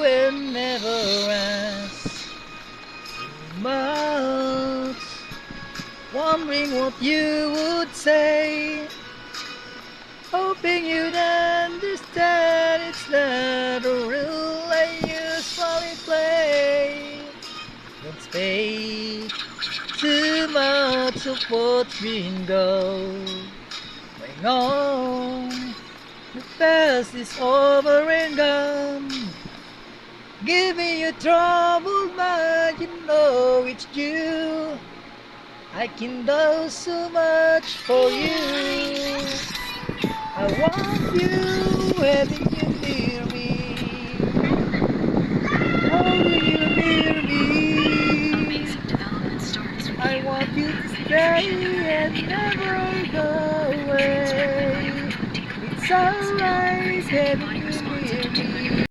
and never ask too much. Wondering what you would say, hoping you'd understand it's not a rule I usually play. Don't speak too much of what's been going on. The past is over and gone. Give me your troubled mind, you know it's due. I can do so much for you. I want you, having you near me, holding you near me. I want you to stay and never go away. It's alright having